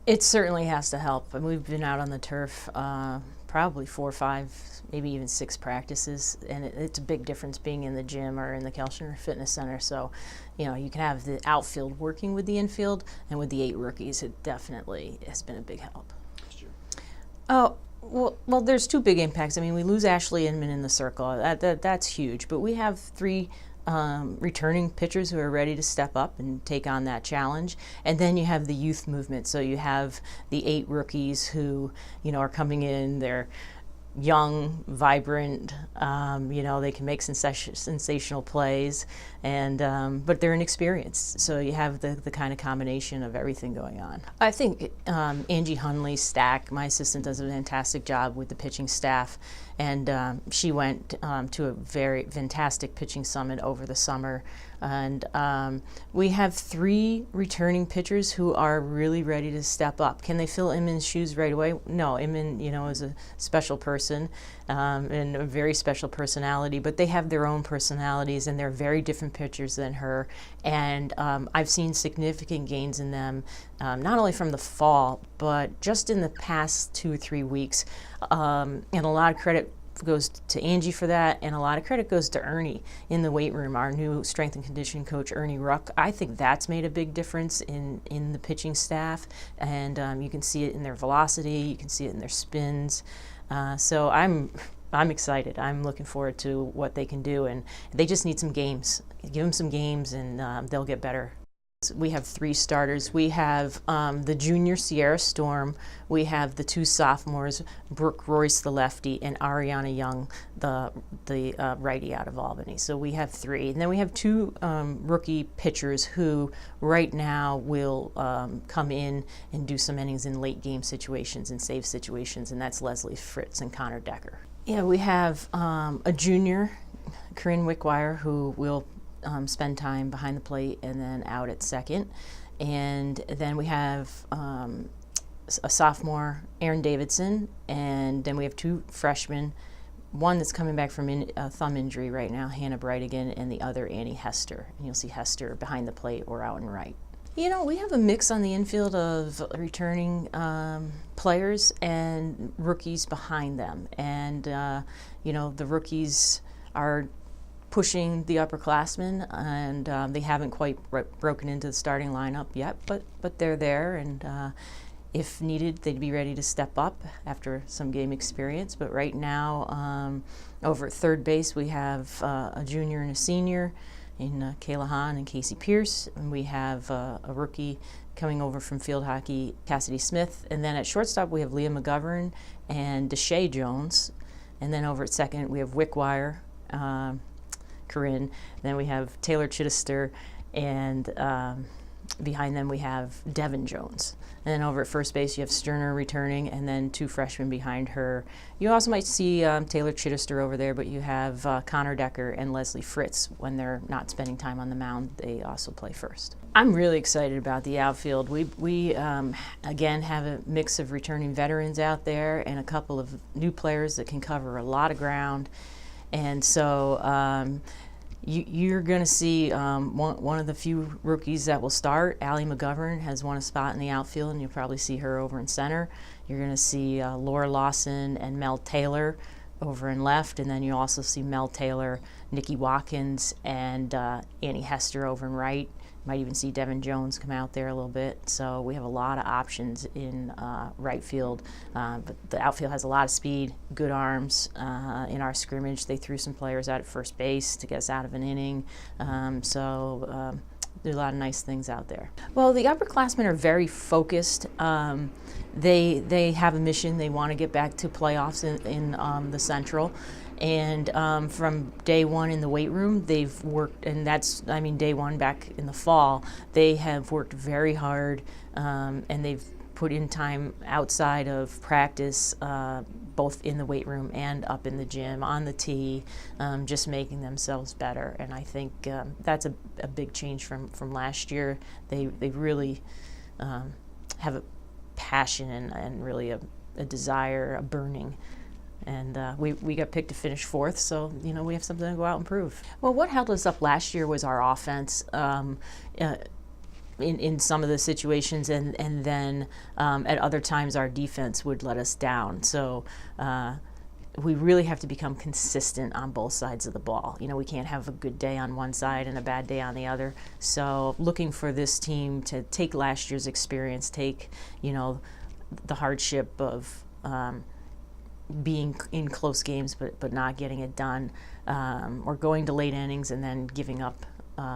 It certainly has to help. And we've been out on the turf probably 4 or 5, maybe even 6 practices, and it's a big difference being in the gym or in the Kelchner Fitness Center. So, you know, you can have the outfield working with the infield, and with the 8 rookies, it definitely has been a big help. Oh, well, there's 2 big impacts. I mean, we lose Ashley Inman in the circle. That's huge. But we have 3 returning pitchers who are ready to step up and take on that challenge. And then you have the youth movement. So you have the 8 rookies who, you know, are coming in. They're young, vibrant, you know, they can make sensational plays, and but they're inexperienced. So you have the kind of combination of everything going on. I think Angie Hunley's stack, my assistant, does a fantastic job with the pitching staff, and she went to a very fantastic pitching summit over the summer. And we have 3 returning pitchers who are really ready to step up. Can they fill Inman's shoes right away? No, Inman, you know, is a special person and a very special personality, but they have their own personalities, and they're very different pitchers than her. And I've seen significant gains in them, not only from the fall, but just in the past 2 or 3 weeks. And a lot of credit goes to Angie for that, and a lot of credit goes to Ernie in the weight room, our new strength and conditioning coach, Ernie Ruck. I think that's made a big difference in the pitching staff, and you can see it in their velocity, you can see it in their spins. So I'm excited. I'm looking forward to what they can do, and they just need some games. Give them some games, and they'll get better. We have 3 starters. We have the junior Sierra Storm. We have the 2 sophomores, Brooke Royce, the lefty, and Ariana Young, the righty out of Albany. So we have 3. And then we have 2 rookie pitchers who right now will come in and do some innings in late game situations and save situations, and that's Leslie Fritz and Connor Decker. Yeah, we have a junior, Corinne Wickwire, who will spend time behind the plate and then out at second. And then we have a sophomore, Aaron Davidson, and then we have 2 freshmen, one that's coming back from a thumb injury right now, Hannah Brightigan, and the other, Annie Hester. And you'll see Hester behind the plate or out and right. You know, we have a mix on the infield of returning players and rookies behind them. And, you know, the rookies are pushing the upperclassmen, and they haven't quite broken into the starting lineup yet, but they're there, and if needed, they'd be ready to step up after some game experience. But right now, over at third base, we have a junior and a senior in Kayla Hahn and Casey Pierce, and we have a rookie coming over from field hockey, Cassidy Smith, and then at shortstop, we have Leah McGovern and Deshae Jones, and then over at second, we have Wickwire, Corinne. Then we have Taylor Chittister, and behind them we have Devin Jones. And then over at first base you have Sterner returning, and then 2 freshmen behind her. You also might see Taylor Chittister over there, but you have Connor Decker and Leslie Fritz. When they're not spending time on the mound, they also play first. I'm really excited about the outfield. We again have a mix of returning veterans out there and a couple of new players that can cover a lot of ground. And so you're going to see one of the few rookies that will start. Allie McGovern has won a spot in the outfield, and you'll probably see her over in center. You're going to see Laura Lawson and Mel Taylor over in left, and then you also see Mel Taylor, Nikki Watkins, and Annie Hester over in right. Might even see Devin Jones come out there a little bit. So we have a lot of options in right field. But the outfield has a lot of speed, good arms. In our scrimmage, they threw some players out at first base to get us out of an inning. So do a lot of nice things out there. Well, the upperclassmen are very focused. They have a mission. They want to get back to playoffs in the Central. And from day one in the weight room, they've worked, and that's, I mean, day one back in the fall, they have worked very hard, and they've put in time outside of practice, both in the weight room and up in the gym, on the tee, just making themselves better. And I think that's a big change from last year. They really have a passion and really a desire, a burning. And we got picked to finish 4th, so you know we have something to go out and prove. Well, what held us up last year was our offense. in some of the situations, and then at other times our defense would let us down. So we really have to become consistent on both sides of the ball. You know, we can't have a good day on one side and a bad day on the other. So looking for this team to take last year's experience, take, you know, the hardship of being in close games but not getting it done, or going to late innings and then giving up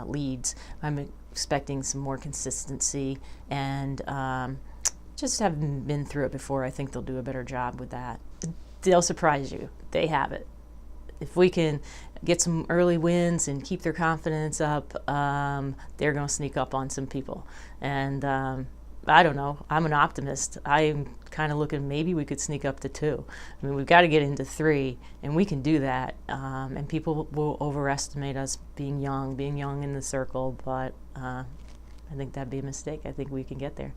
leads. I'm expecting some more consistency, and just having been through it before, I think they'll do a better job with that. They'll surprise you. They have it. If we can get some early wins and keep their confidence up, they're going to sneak up on some people. And I don't know. I'm an optimist. I'm kind of looking, maybe we could sneak up to 2. I mean, we've got to get into 3, and we can do that. And people will overestimate us being young in the circle, but I think that'd be a mistake. I think we can get there.